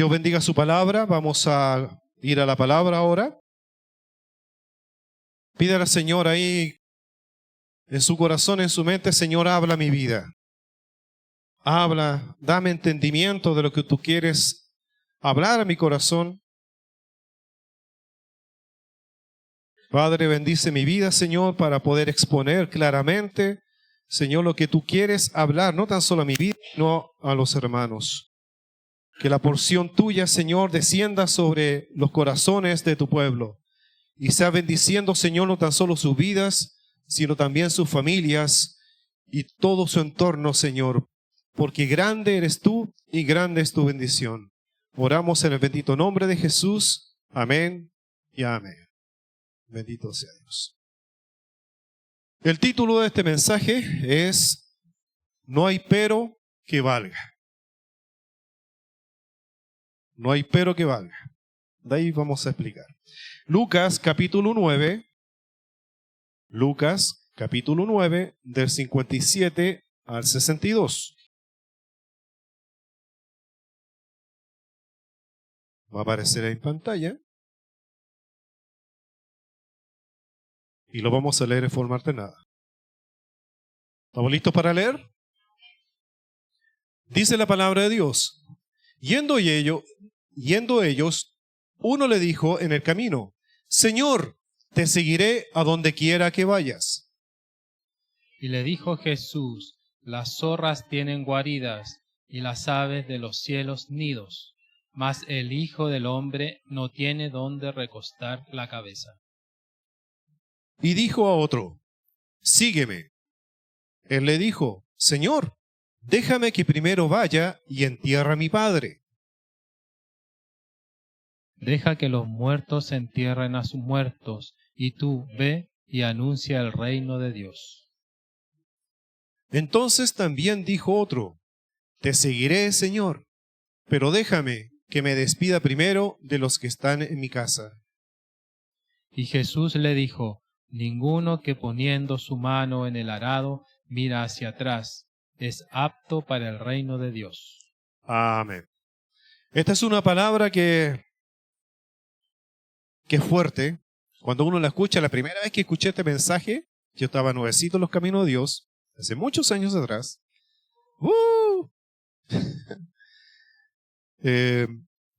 Dios bendiga su palabra. Vamos a ir a la palabra ahora. Pídale al Señor ahí en su corazón, en su mente: Señor, habla mi vida. Habla, dame entendimiento de lo que tú quieres hablar a mi corazón. Padre, bendice mi vida, Señor, para poder exponer claramente, Señor, lo que tú quieres hablar, no tan solo a mi vida, sino a los hermanos. Que la porción tuya, Señor, descienda sobre los corazones de tu pueblo y sea bendiciendo, Señor, no tan solo sus vidas, sino también sus familias y todo su entorno, Señor, porque grande eres tú y grande es tu bendición. Oramos en el bendito nombre de Jesús. Amén y amén. Bendito sea Dios. El título de este mensaje es: No hay pero que valga. No hay pero que valga. De ahí vamos a explicar. Lucas capítulo 9. Lucas capítulo 9, del 57 al 62. Va a aparecer en pantalla. Y lo vamos a leer en forma alternada. ¿Estamos listos para leer? Dice la palabra de Dios: Yendo ellos, uno le dijo en el camino: Señor, te seguiré a donde quiera que vayas. Y le dijo Jesús: Las zorras tienen guaridas, y las aves de los cielos nidos, mas el Hijo del Hombre no tiene dónde recostar la cabeza. Y dijo a otro: Sígueme. Él le dijo: Señor, déjame que primero vaya y entierre a mi padre. Deja que los muertos entierren a sus muertos, y tú ve y anuncia el reino de Dios. Entonces también dijo otro: Te seguiré, Señor, pero déjame que me despida primero de los que están en mi casa. Y Jesús le dijo: Ninguno que poniendo su mano en el arado mira hacia atrás es apto para el reino de Dios. Amén. Esta es una palabra que es fuerte. Cuando uno la escucha, la primera vez que escuché este mensaje, yo estaba nuevecito en los caminos de Dios, hace muchos años atrás.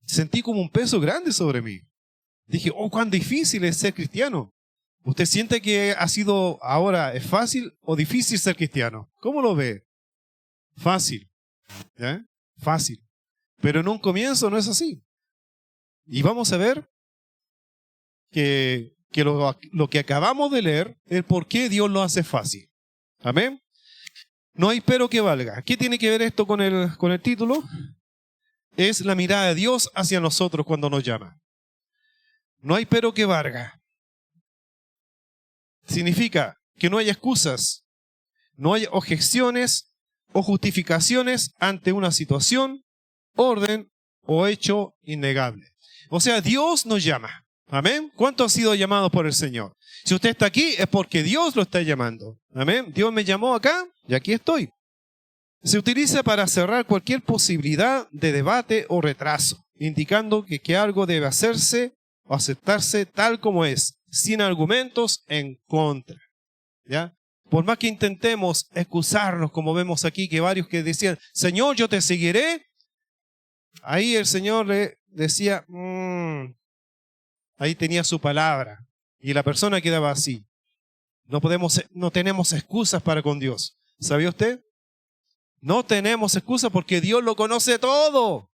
Sentí como un peso grande sobre mí. Dije: oh, cuán difícil es ser cristiano. ¿Usted siente que ha sido ahora, es fácil o difícil ser cristiano? ¿Cómo lo ve? Fácil. ¿Eh? Fácil. Pero en un comienzo no es así. Y vamos a ver que lo que acabamos de leer es por qué Dios lo hace fácil. Amén. No hay pero que valga. ¿Qué tiene que ver esto con el título? Es la mirada de Dios hacia nosotros cuando nos llama. No hay pero que valga. Significa que no hay excusas, no hay objeciones o justificaciones ante una situación, orden o hecho innegable. O sea, Dios nos llama. Amén. ¿Cuánto ha sido llamado por el Señor? Si usted está aquí es porque Dios lo está llamando. Amén. Dios me llamó acá y aquí estoy. Se utiliza para cerrar cualquier posibilidad de debate o retraso, indicando que algo debe hacerse o aceptarse tal como es, sin argumentos en contra. ¿Ya? Por más que intentemos excusarnos, como vemos aquí, que varios que decían: Señor, yo te seguiré, ahí el Señor le decía: ahí tenía su palabra, y la persona quedaba así. No tenemos excusas para con Dios. ¿Sabía usted? No tenemos excusas porque Dios lo conoce todo.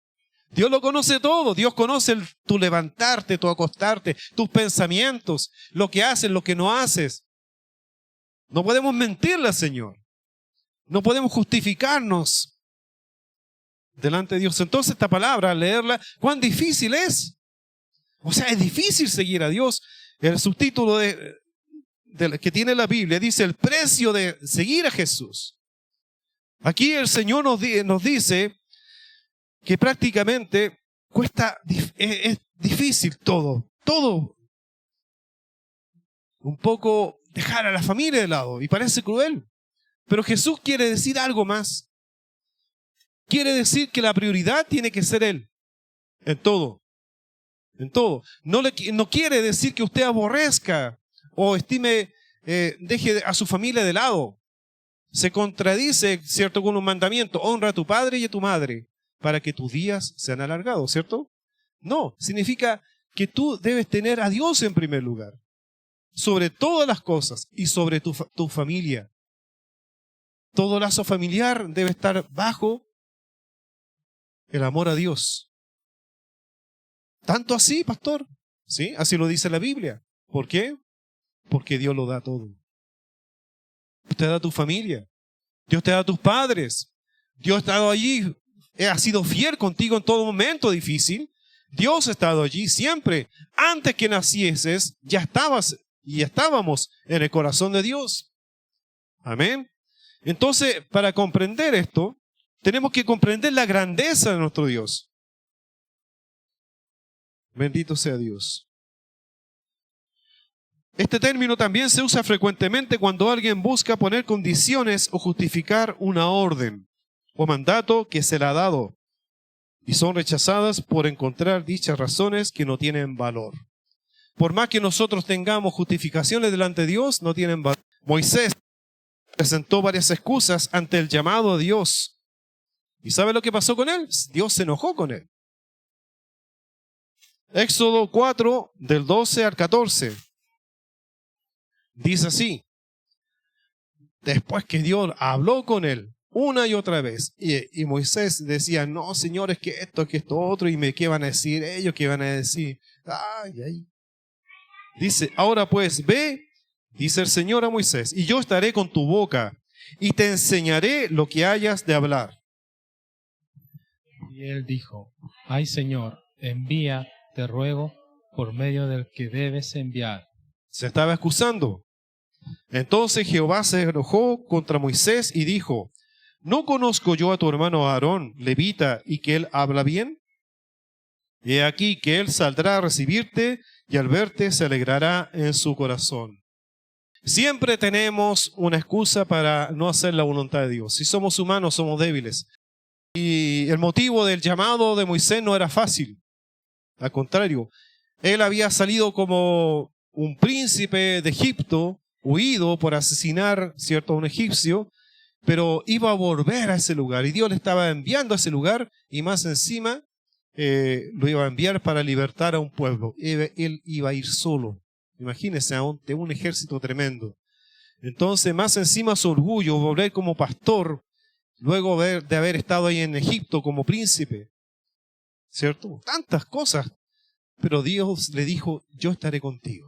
Dios lo conoce todo. Dios conoce tu levantarte, tu acostarte, tus pensamientos, lo que haces, lo que no haces. No podemos mentirle al Señor. No podemos justificarnos delante de Dios. Entonces esta palabra, al leerla, cuán difícil es. O sea, es difícil seguir a Dios. El subtítulo que tiene la Biblia dice: el precio de seguir a Jesús. Aquí el Señor nos dice que prácticamente es difícil todo. Un poco dejar a la familia de lado, y parece cruel. Pero Jesús quiere decir algo más. Quiere decir que la prioridad tiene que ser Él. En todo. En todo. No quiere decir que usted aborrezca o estime, deje a su familia de lado. Se contradice, ¿cierto?, con un mandamiento. Honra a tu padre y a tu madre para que tus días sean alargados, ¿cierto? No, significa que tú debes tener a Dios en primer lugar, sobre todas las cosas y sobre tu familia. Todo lazo familiar debe estar bajo el amor a Dios. ¿Tanto así, pastor? Sí, así lo dice la Biblia. ¿Por qué? Porque Dios lo da todo. Dios te da tu familia. Dios te da tus padres. Dios ha estado allí, ha sido fiel contigo en todo momento difícil. Dios ha estado allí siempre. Antes que nacieses, ya estabas y ya estábamos en el corazón de Dios. Amén. Entonces, para comprender esto, tenemos que comprender la grandeza de nuestro Dios. Bendito sea Dios. Este término también se usa frecuentemente cuando alguien busca poner condiciones o justificar una orden o mandato que se le ha dado y son rechazadas por encontrar dichas razones que no tienen valor. Por más que nosotros tengamos justificaciones delante de Dios, no tienen valor. Moisés presentó varias excusas ante el llamado de Dios. ¿Y sabe lo que pasó con él? Dios se enojó con él. Éxodo 4, del 12 al 14. Dice así: después que Dios habló con él una y otra vez, y Moisés decía, no, Señor, es que esto otro, y ¿qué van a decir ellos? ¿Qué van a decir? Ay. Dice, ahora pues, ve, dice el Señor a Moisés, y yo estaré con tu boca, y te enseñaré lo que hayas de hablar. Y él dijo, ay, Señor, envía, te ruego, por medio del que debes enviar. Se estaba excusando. Entonces Jehová se enojó contra Moisés y dijo, ¿no conozco yo a tu hermano Aarón, levita, y que él habla bien? He aquí que él saldrá a recibirte, y al verte se alegrará en su corazón. Siempre tenemos una excusa para no hacer la voluntad de Dios. Si somos humanos, somos débiles. Y el motivo del llamado de Moisés no era fácil. Al contrario, él había salido como un príncipe de Egipto, huido por asesinar, ¿cierto?, a un egipcio, pero iba a volver a ese lugar. Y Dios le estaba enviando a ese lugar, y más encima lo iba a enviar para libertar a un pueblo. Él iba a ir solo. Imagínense, de un ejército tremendo. Entonces, más encima su orgullo, volver como pastor, luego de haber estado ahí en Egipto como príncipe, ¿cierto? Tantas cosas. Pero Dios le dijo, yo estaré contigo.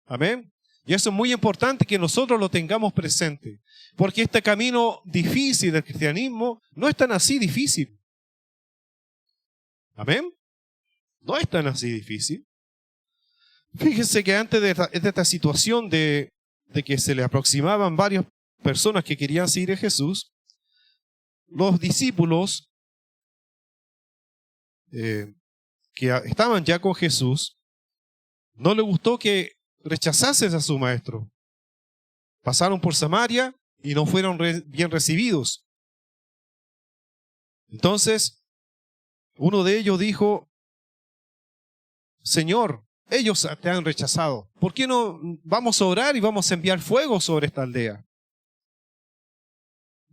Amén. Y eso es muy importante que nosotros lo tengamos presente. Porque este camino difícil del cristianismo no es tan así difícil. Amén. No es tan así difícil. Fíjense que antes de esta situación de que se le aproximaban varias personas que querían seguir a Jesús, los discípulos que estaban ya con Jesús, no les gustó que rechazasen a su maestro. Pasaron por Samaria y no fueron bien recibidos. Entonces, uno de ellos dijo, Señor, ellos te han rechazado. ¿Por qué no vamos a orar y vamos a enviar fuego sobre esta aldea?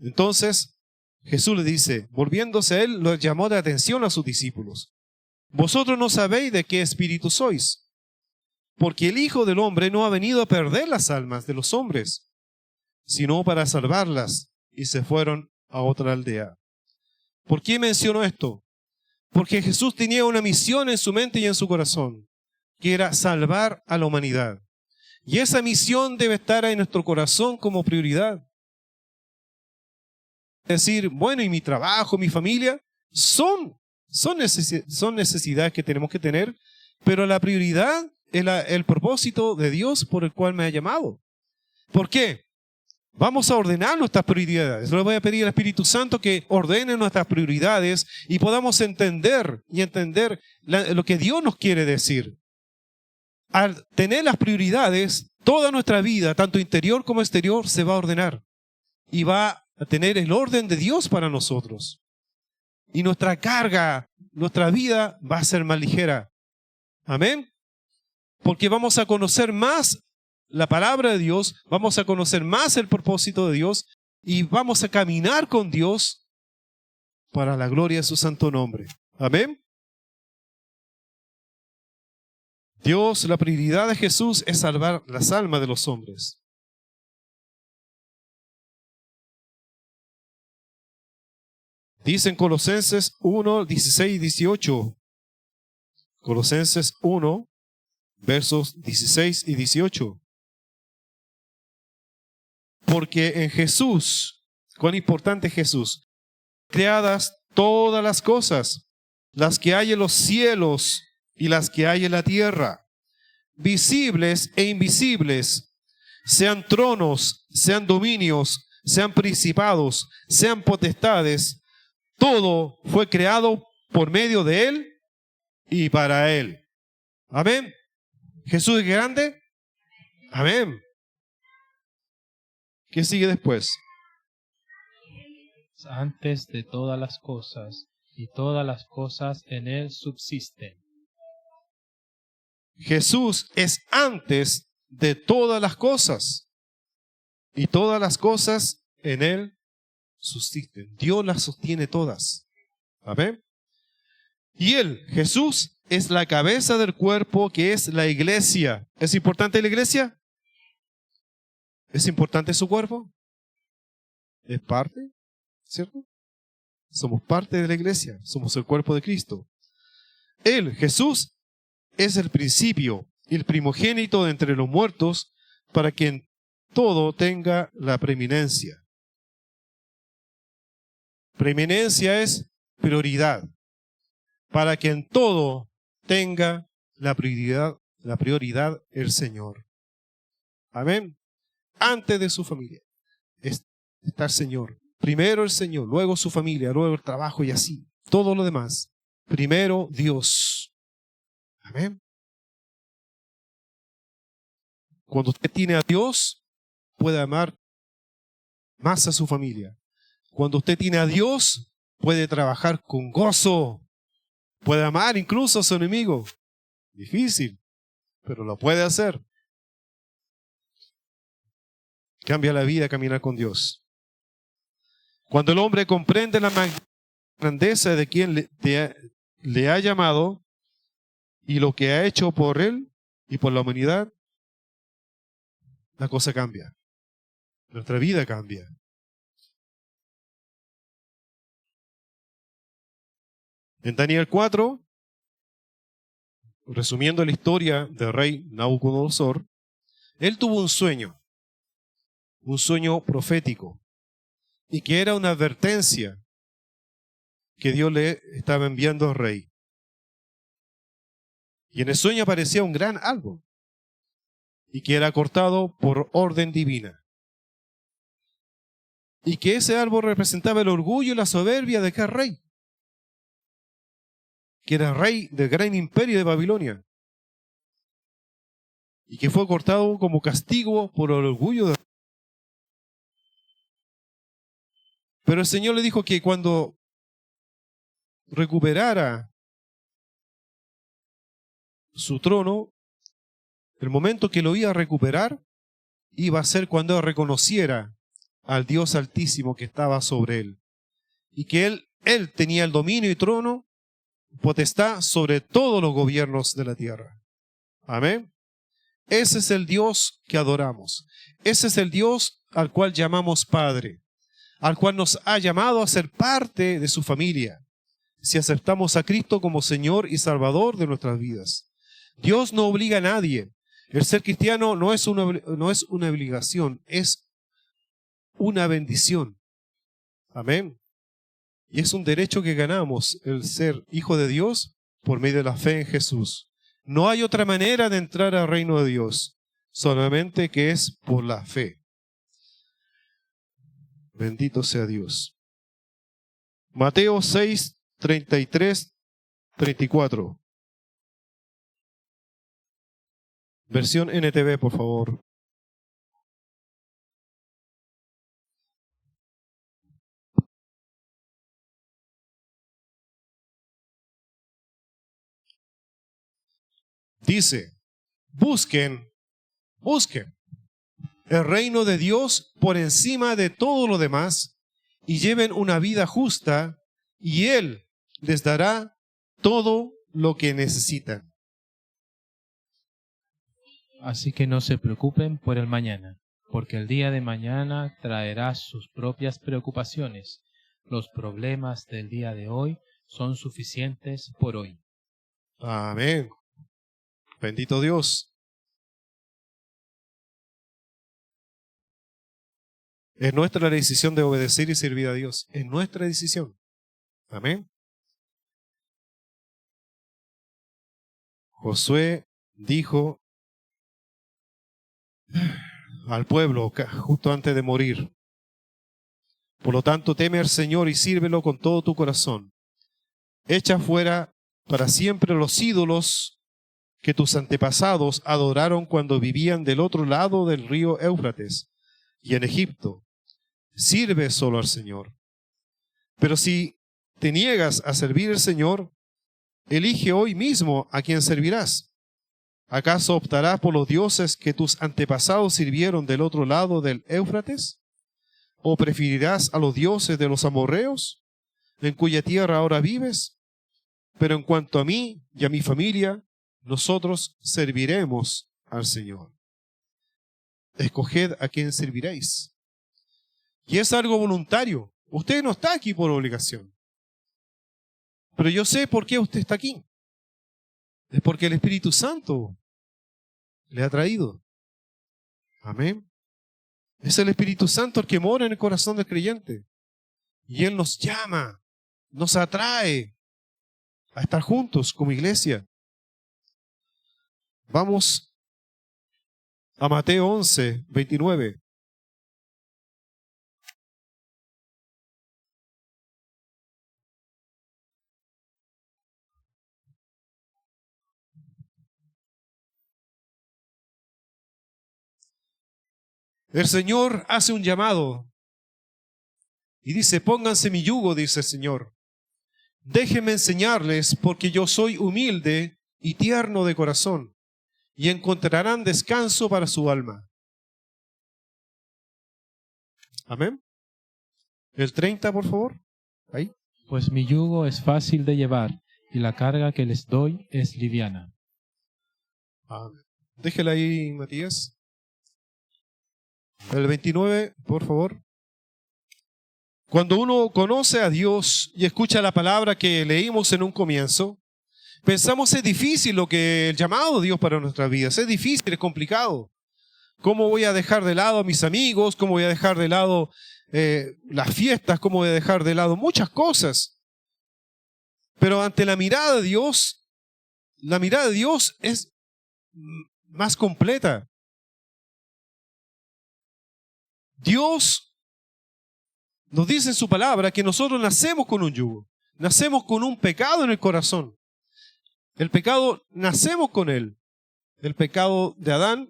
Entonces, Jesús le dice, volviéndose a él, les llamó de atención a sus discípulos. Vosotros no sabéis de qué espíritu sois, porque el Hijo del Hombre no ha venido a perder las almas de los hombres, sino para salvarlas. Y se fueron a otra aldea. ¿Por qué menciono esto? Porque Jesús tenía una misión en su mente y en su corazón, que era salvar a la humanidad. Y esa misión debe estar en nuestro corazón como prioridad. Es decir, bueno, y mi trabajo, mi familia, son necesidades que tenemos que tener, pero la prioridad es el propósito de Dios por el cual me ha llamado. ¿Por qué? Vamos a ordenar nuestras prioridades. Le voy a pedir al Espíritu Santo que ordene nuestras prioridades y podamos entender lo que Dios nos quiere decir. Al tener las prioridades, toda nuestra vida, tanto interior como exterior, se va a ordenar y va a tener el orden de Dios para nosotros. Y nuestra carga nuestra vida va a ser más ligera. Amén. Porque vamos a conocer más la palabra de Dios, vamos a conocer más el propósito de Dios y vamos a caminar con Dios para la gloria de su santo nombre. Amén. Dios, la prioridad de Jesús es salvar las almas de los hombres. Dice en Colosenses 1, 16 y 18. Colosenses 1, versos 16 y 18. Porque en Jesús, cuán importante es Jesús, creadas todas las cosas, las que hay en los cielos y las que hay en la tierra, visibles e invisibles, sean tronos, sean dominios, sean principados, sean potestades, todo fue creado por medio de Él y para Él. Amén. ¿Jesús es grande? Amén. ¿Qué sigue después? Antes de todas las cosas, y todas las cosas en Él subsisten. Jesús es antes de todas las cosas, y todas las cosas en Él subsisten. Dios las sostiene todas. Amén. Y Él, Jesús, es la cabeza del cuerpo que es la iglesia. ¿Es importante la iglesia? ¿Es importante su cuerpo? ¿Es parte? ¿Cierto? Somos parte de la iglesia, somos el cuerpo de Cristo. Él, Jesús, es el principio, el primogénito de entre los muertos, para que en todo tenga la preeminencia. Preeminencia es prioridad. Para que en todo tenga la prioridad el Señor. Amén. Antes de su familia está el Señor. Primero el Señor, luego su familia, luego el trabajo y así. Todo lo demás. Primero Dios. Amén. Cuando usted tiene a Dios, puede amar más a su familia. Cuando usted tiene a Dios, puede trabajar con gozo. Puede amar incluso a su enemigo. Difícil, pero lo puede hacer. Cambia la vida caminar con Dios. Cuando el hombre comprende la grandeza de quien le ha llamado y lo que ha hecho por él y por la humanidad, la cosa cambia. Nuestra vida cambia. En Daniel 4, resumiendo la historia del rey Nabucodonosor, él tuvo un sueño profético, y que era una advertencia que Dios le estaba enviando al rey. Y en el sueño aparecía un gran árbol, y que era cortado por orden divina. Y que ese árbol representaba el orgullo y la soberbia de aquel rey, que era rey del gran imperio de Babilonia, y que fue cortado como castigo por el orgullo de... Pero el Señor le dijo que cuando recuperara su trono, el momento que lo iba a recuperar iba a ser cuando reconociera al Dios Altísimo que estaba sobre él, y que él tenía el dominio y trono, potestad sobre todos los gobiernos de la tierra. Amén. Ese es el Dios que adoramos. Ese es el Dios al cual llamamos Padre, al cual nos ha llamado a ser parte de su familia, si aceptamos a Cristo como Señor y Salvador de nuestras vidas. Dios no obliga a nadie. El ser cristiano no es una obligación, es una bendición. Amén. Y es un derecho que ganamos, el ser hijo de Dios por medio de la fe en Jesús. No hay otra manera de entrar al reino de Dios, solamente que es por la fe. Bendito sea Dios. Mateo 6, 33, 34. Versión NTV, por favor. Dice, busquen el reino de Dios por encima de todo lo demás y lleven una vida justa y Él les dará todo lo que necesitan. Así que no se preocupen por el mañana, porque el día de mañana traerá sus propias preocupaciones. Los problemas del día de hoy son suficientes por hoy. Amén. Bendito Dios. Es nuestra decisión de obedecer y servir a Dios. Es nuestra decisión. Amén. Josué dijo al pueblo justo antes de morir: por lo tanto, teme al Señor y sírvelo con todo tu corazón. Echa fuera para siempre los ídolos que tus antepasados adoraron cuando vivían del otro lado del río Éufrates y en Egipto. Sirve solo al Señor. Pero si te niegas a servir al Señor, elige hoy mismo a quien servirás. ¿Acaso optarás por los dioses que tus antepasados sirvieron del otro lado del Éufrates? ¿O preferirás a los dioses de los amorreos, en cuya tierra ahora vives? Pero en cuanto a mí y a mi familia, nosotros serviremos al Señor. Escoged a quien serviréis. Y es algo voluntario. Usted no está aquí por obligación. Pero yo sé por qué usted está aquí. Es porque el Espíritu Santo le ha traído. Amén. Es el Espíritu Santo el que mora en el corazón del creyente. Y Él nos llama, nos atrae a estar juntos como iglesia. Vamos a Mateo 11, 29. El Señor hace un llamado y dice: pónganse mi yugo, dice el Señor. Déjenme enseñarles, porque yo soy humilde y tierno de corazón, y encontrarán descanso para su alma. Amén. El 30, por favor. Ahí. Pues mi yugo es fácil de llevar, y la carga que les doy es liviana. Amén. Déjela ahí, Matías. El 29, por favor. Cuando uno conoce a Dios y escucha la palabra que leímos en un comienzo, pensamos es difícil el llamado de Dios para nuestras vidas. Es difícil, es complicado. ¿Cómo voy a dejar de lado a mis amigos? ¿Cómo voy a dejar de lado las fiestas? ¿Cómo voy a dejar de lado muchas cosas? Pero ante la mirada de Dios es más completa. Dios nos dice en su palabra que nosotros nacemos con un yugo, nacemos con un pecado en el corazón. El pecado, nacemos con él. El pecado de Adán,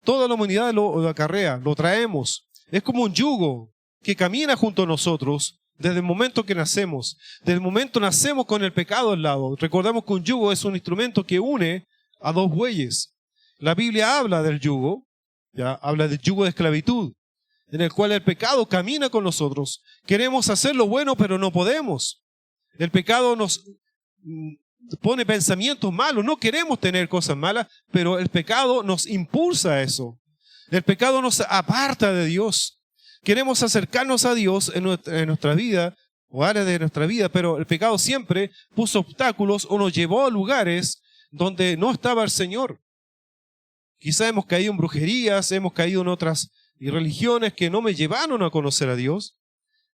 toda la humanidad lo acarrea, lo traemos. Es como un yugo que camina junto a nosotros desde el momento que nacemos. Desde el momento nacemos con el pecado al lado. Recordamos que un yugo es un instrumento que une a dos bueyes. La Biblia habla del yugo, ¿ya? Habla del yugo de esclavitud, en el cual el pecado camina con nosotros. Queremos hacer lo bueno, pero no podemos. El pecado nos pone pensamientos malos. No queremos tener cosas malas, pero el pecado nos impulsa a eso. El pecado nos aparta de Dios. Queremos acercarnos a Dios en nuestra vida, o áreas de nuestra vida, pero el pecado siempre puso obstáculos o nos llevó a lugares donde no estaba el Señor. Quizá hemos caído en brujerías, hemos caído en otras y religiones que no me llevaron a conocer a Dios.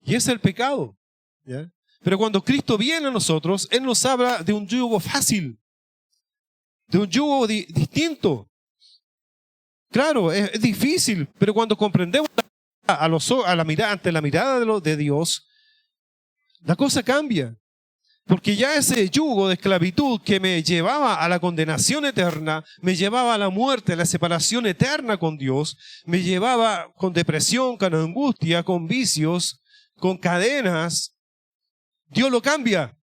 Y es el pecado, ¿ya? Pero cuando Cristo viene a nosotros, Él nos habla de un yugo fácil, de un yugo distinto. Claro, es difícil, pero cuando comprendemos ante la mirada de Dios, la cosa cambia. Porque ya ese yugo de esclavitud que me llevaba a la condenación eterna, me llevaba a la muerte, a la separación eterna con Dios, me llevaba con depresión, con angustia, con vicios, con cadenas, Dios lo cambia.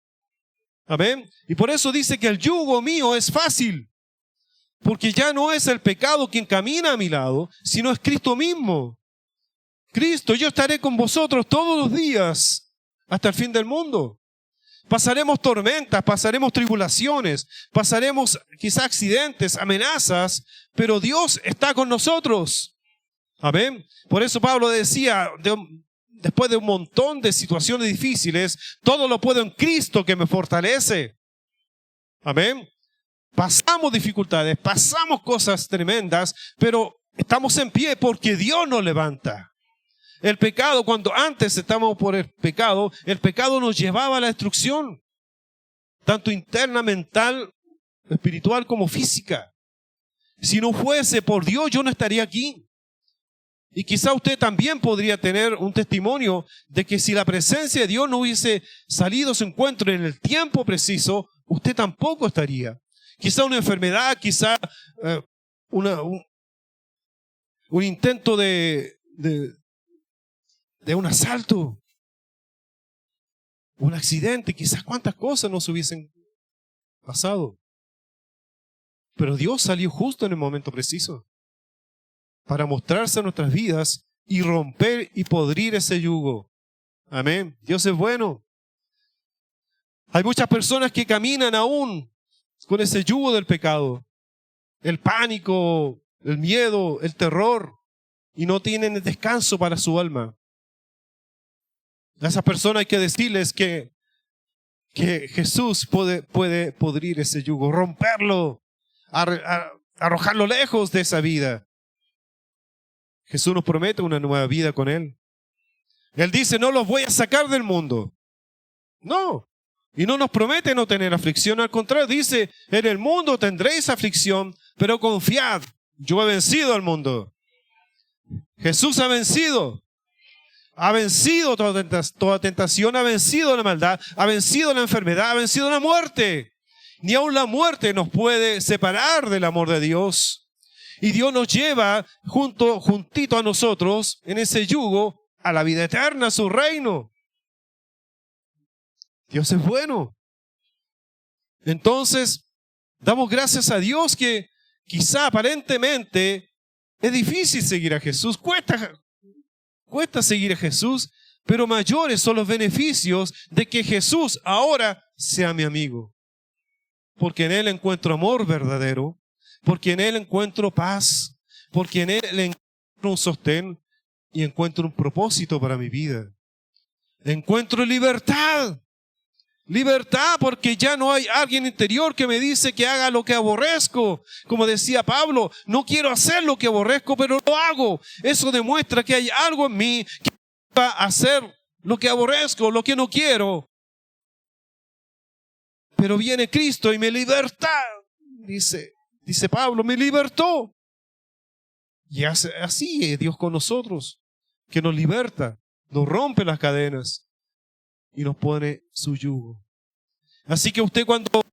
Amén. Y por eso dice que el yugo mío es fácil. Porque ya no es el pecado quien camina a mi lado, sino es Cristo mismo. Cristo, yo estaré con vosotros todos los días hasta el fin del mundo. Pasaremos tormentas, pasaremos tribulaciones, pasaremos quizás accidentes, amenazas, pero Dios está con nosotros. Amén. Por eso Pablo decía, después de un montón de situaciones difíciles, todo lo puedo en Cristo que me fortalece. Amén. Pasamos dificultades, pasamos cosas tremendas, pero estamos en pie porque Dios nos levanta. El pecado, cuando antes estábamos por el pecado nos llevaba a la destrucción, tanto interna, mental, espiritual como física. Si no fuese por Dios, yo no estaría aquí. Y quizá usted también podría tener un testimonio de que si la presencia de Dios no hubiese salido a su encuentro en el tiempo preciso, usted tampoco estaría. Quizá una enfermedad, quizá un intento de un asalto, un accidente, quizás cuántas cosas nos hubiesen pasado. Pero Dios salió justo en el momento preciso para mostrarse a nuestras vidas y romper y podrir ese yugo. Amén. Dios es bueno. Hay muchas personas que caminan aún con ese yugo del pecado, el pánico, el miedo, el terror, y no tienen descanso para su alma. A esas personas hay que decirles que Jesús puede podrir ese yugo, romperlo, arrojarlo lejos de esa vida. Jesús nos promete una nueva vida con Él. Él dice, no los voy a sacar del mundo. No. Y no nos promete no tener aflicción. Al contrario, dice, en el mundo tendréis aflicción, pero confiad, yo he vencido al mundo. Jesús ha vencido. Ha vencido toda tentación, ha vencido la maldad, ha vencido la enfermedad, ha vencido la muerte. Ni aun la muerte nos puede separar del amor de Dios. Y Dios nos lleva juntito a nosotros en ese yugo a la vida eterna, a su reino. Dios es bueno. Entonces, damos gracias a Dios que quizá aparentemente es difícil seguir a Jesús, cuesta seguir a Jesús, pero mayores son los beneficios de que Jesús ahora sea mi amigo. Porque en Él encuentro amor verdadero, porque en Él encuentro paz, porque en Él encuentro un sostén y encuentro un propósito para mi vida. Encuentro libertad. Libertad porque ya no hay alguien interior que me dice que haga lo que aborrezco. Como decía Pablo, no quiero hacer lo que aborrezco, pero lo hago. Eso demuestra que hay algo en mí que va a hacer lo que aborrezco, lo que no quiero. Pero viene Cristo y me liberta, dice Pablo, me libertó. Y así es Dios con nosotros, que nos liberta, nos rompe las cadenas y nos pone su yugo. Así que usted cuando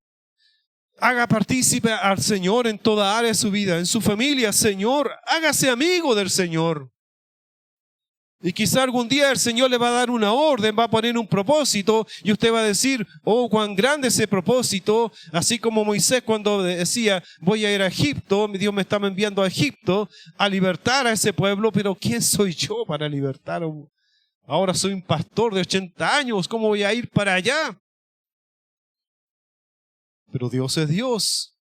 haga partícipe al Señor en toda área de su vida, en su familia, Señor, hágase amigo del Señor. Y quizá algún día el Señor le va a dar una orden, va a poner un propósito y usted va a decir, oh, cuán grande ese propósito, así como Moisés cuando decía, voy a ir a Egipto, Dios me está enviando a Egipto a libertar a ese pueblo, pero ¿quién soy yo para libertar a un... Ahora soy un pastor de 80 años, ¿cómo voy a ir para allá? Pero Dios es Dios.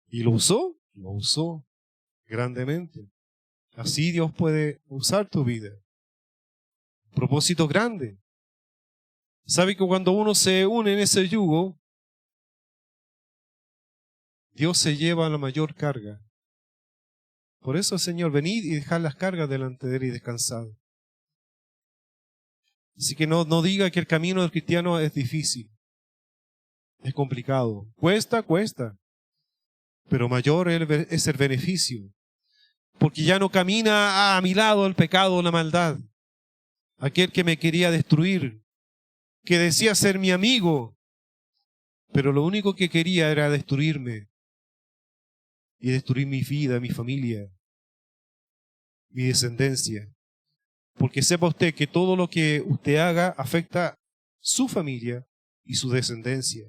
Y lo usó grandemente. Así Dios puede usar tu vida. Propósito grande. ¿Sabe que cuando uno se une en ese yugo, Dios se lleva la mayor carga? Por eso, Señor, venid y dejad las cargas delante de Él y descansad. Así que no diga que el camino del cristiano es difícil, es complicado, cuesta, pero mayor es el beneficio, porque ya no camina a mi lado el pecado o la maldad, aquel que me quería destruir, que decía ser mi amigo, pero lo único que quería era destruirme y destruir mi vida, mi familia, mi descendencia. Porque sepa usted que todo lo que usted haga afecta su familia y su descendencia.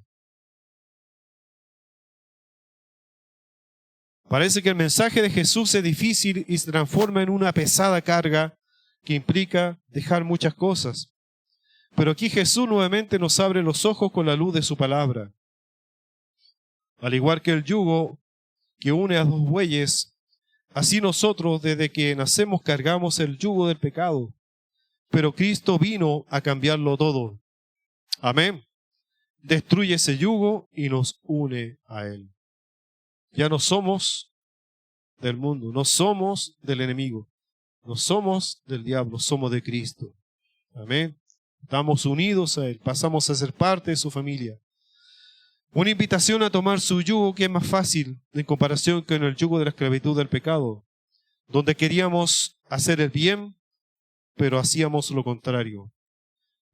Parece que el mensaje de Jesús es difícil y se transforma en una pesada carga que implica dejar muchas cosas. Pero aquí Jesús nuevamente nos abre los ojos con la luz de su palabra. Al igual que el yugo que une a dos bueyes, así nosotros desde que nacemos cargamos el yugo del pecado. Pero Cristo vino a cambiarlo todo. Amén. Destruye ese yugo y nos une a Él. Ya no somos del mundo, no somos del enemigo, no somos del diablo, somos de Cristo. Amén. Estamos unidos a Él, pasamos a ser parte de su familia. Una invitación a tomar su yugo que es más fácil en comparación con el yugo de la esclavitud del pecado, donde queríamos hacer el bien, pero hacíamos lo contrario.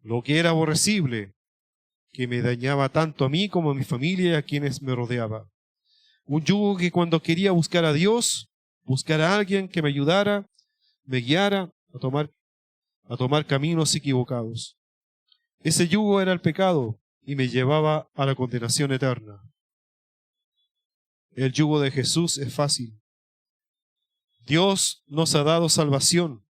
Lo que era aborrecible, que me dañaba tanto a mí como a mi familia y a quienes me rodeaba. Un yugo que cuando quería buscar a Dios, buscar a alguien que me ayudara, me guiara a tomar caminos equivocados. Ese yugo era el pecado y me llevaba a la condenación eterna. El yugo de Jesús es fácil. Dios nos ha dado salvación,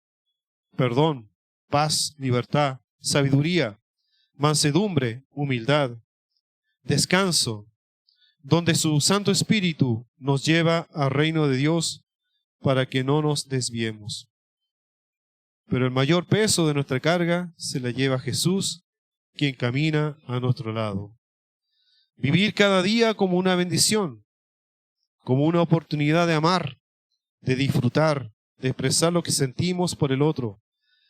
perdón, paz, libertad, sabiduría, mansedumbre, humildad, descanso, donde su Santo Espíritu nos lleva al reino de Dios para que no nos desviemos. Pero el mayor peso de nuestra carga se la lleva Jesús, quien camina a nuestro lado. Vivir cada día como una bendición, como una oportunidad de amar, de disfrutar, de expresar lo que sentimos por el otro,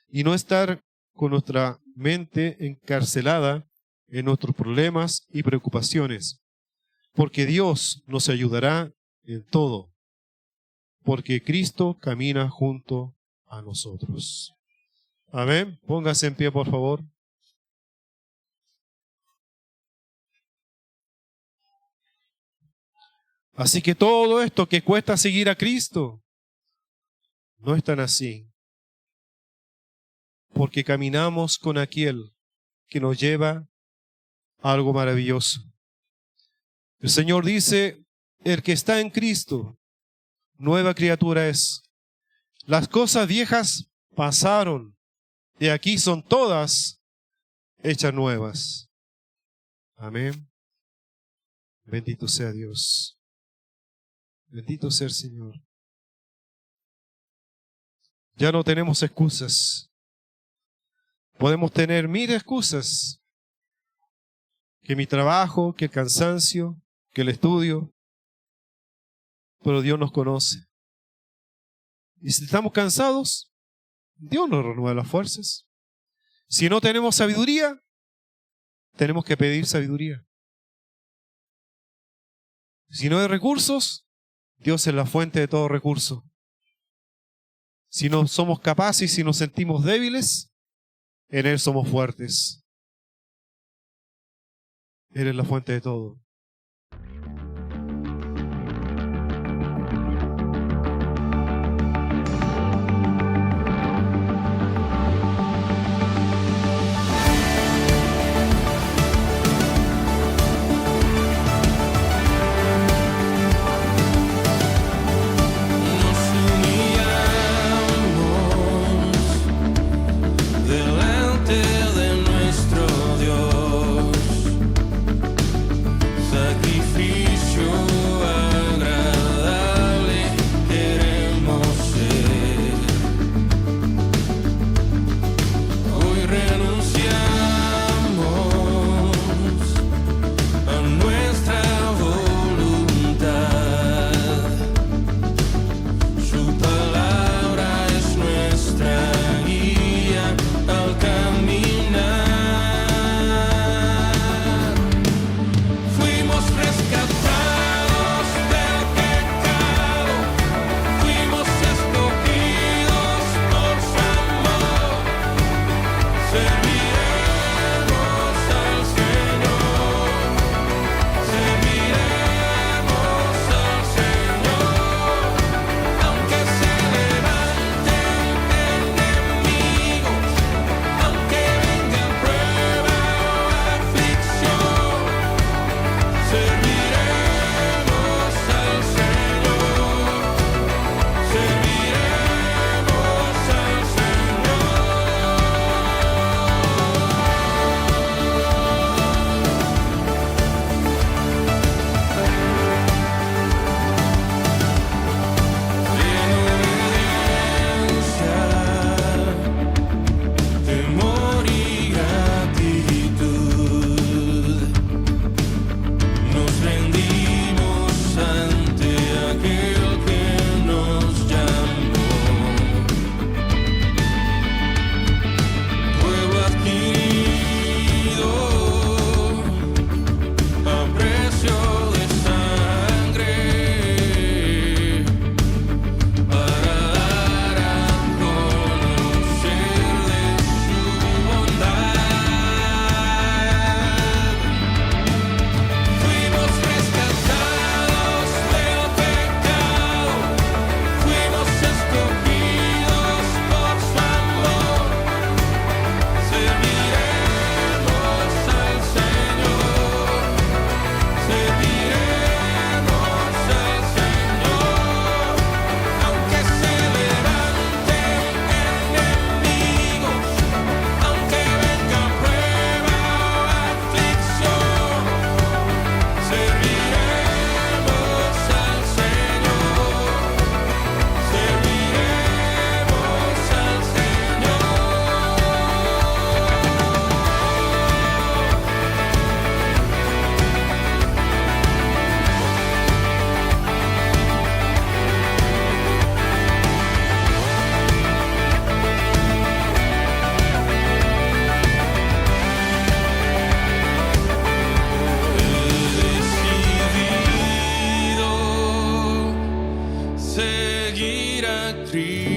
y no estar con nuestra mente encarcelada en nuestros problemas y preocupaciones, porque Dios nos ayudará en todo, porque Cristo camina junto a nosotros. Amén. Póngase en pie, por favor. Así que todo esto que cuesta seguir a Cristo, no es tan así, porque caminamos con aquel que nos lleva a algo maravilloso. El Señor dice, el que está en Cristo, nueva criatura es. Las cosas viejas pasaron, y aquí son todas hechas nuevas. Amén. Bendito sea Dios. Bendito sea el Señor. Ya no tenemos excusas. Podemos tener 1000 excusas. Que mi trabajo, que el cansancio, que el estudio. Pero Dios nos conoce. Y si estamos cansados, Dios nos renueva las fuerzas. Si no tenemos sabiduría, tenemos que pedir sabiduría. Si no hay recursos, Dios es la fuente de todo recurso. Si no somos capaces y si nos sentimos débiles, en Él somos fuertes. Él es la fuente de todo. Delante de nuestro Dios, triste.